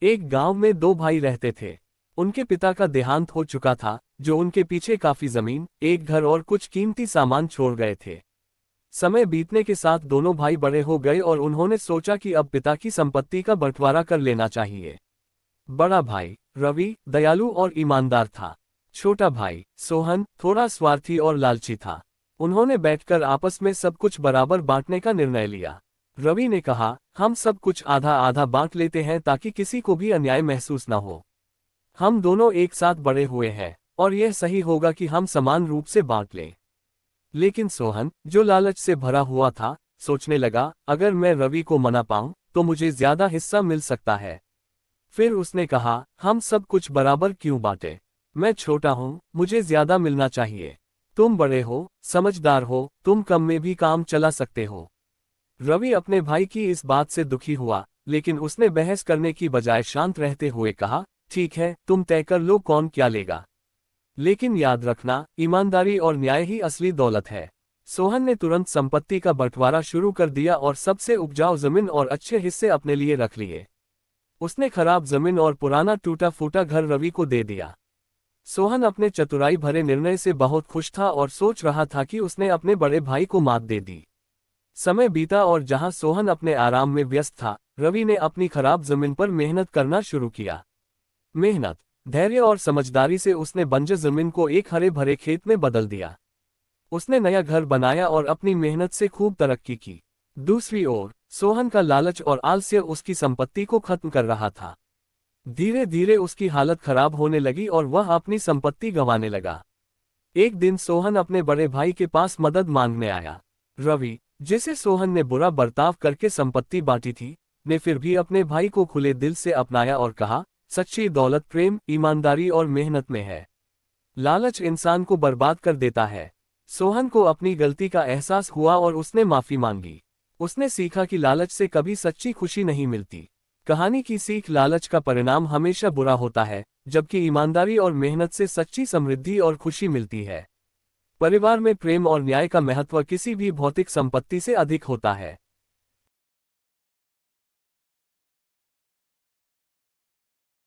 एक गांव में दो भाई रहते थे। उनके पिता का देहांत हो चुका था, जो उनके पीछे काफी जमीन, एक घर और कुछ कीमती सामान छोड़ गए थे। समय बीतने के साथ दोनों भाई बड़े हो गए और उन्होंने सोचा कि अब पिता की संपत्ति का बंटवारा कर लेना चाहिए। बड़ा भाई रवि दयालु और ईमानदार था। छोटा भाई सोहन थोड़ा स्वार्थी और लालची था। उन्होंने बैठकर आपस में सब कुछ बराबर बांटने का निर्णय लिया। रवि ने कहा, हम सब कुछ आधा आधा बांट लेते हैं ताकि किसी को भी अन्याय महसूस न हो। हम दोनों एक साथ बड़े हुए हैं और यह सही होगा कि हम समान रूप से बांट लें। लेकिन सोहन, जो लालच से भरा हुआ था, सोचने लगा, अगर मैं रवि को मना पाऊं तो मुझे ज्यादा हिस्सा मिल सकता है। फिर उसने कहा, हम सब कुछ बराबर क्यों बांटे? मैं छोटा हूं, मुझे ज्यादा मिलना चाहिए। तुम बड़े हो, समझदार हो, तुम कम में भी काम चला सकते हो। रवि अपने भाई की इस बात से दुखी हुआ, लेकिन उसने बहस करने की बजाय शांत रहते हुए कहा, ठीक है, तुम तय कर लो कौन क्या लेगा। लेकिन याद रखना, ईमानदारी और न्याय ही असली दौलत है। सोहन ने तुरंत संपत्ति का बंटवारा शुरू कर दिया और सबसे उपजाऊ जमीन और अच्छे हिस्से अपने लिए रख लिए। उसने खराब जमीन और पुराना टूटा फूटा घर रवि को दे दिया। सोहन अपने चतुराई भरे निर्णय से बहुत खुश था और सोच रहा था कि उसने अपने बड़े भाई को मात दे दी। समय बीता और जहां सोहन अपने आराम में व्यस्त था, रवि ने अपनी खराब जमीन पर मेहनत करना शुरू किया। मेहनत, धैर्य और समझदारी से उसने बंजर जमीन को एक हरे भरे खेत में बदल दिया। उसने नया घर बनाया और अपनी मेहनत से खूब तरक्की की। दूसरी ओर सोहन का लालच और आलस्य उसकी संपत्ति को खत्म कर रहा था। धीरे धीरे उसकी हालत खराब होने लगी और वह अपनी संपत्ति गंवाने लगा। एक दिन सोहन अपने बड़े भाई के पास मदद मांगने आया। रवि, जिसे सोहन ने बुरा बर्ताव करके संपत्ति बांटी थी, ने फिर भी अपने भाई को खुले दिल से अपनाया और कहा, सच्ची दौलत प्रेम, ईमानदारी और मेहनत में है। लालच इंसान को बर्बाद कर देता है। सोहन को अपनी गलती का एहसास हुआ और उसने माफी मांगी। उसने सीखा कि लालच से कभी सच्ची खुशी नहीं मिलती। कहानी की सीख, लालच का परिणाम हमेशा बुरा होता है, जबकि ईमानदारी और मेहनत से सच्ची समृद्धि और खुशी मिलती है। परिवार में प्रेम और न्याय का महत्व किसी भी भौतिक संपत्ति से अधिक होता है।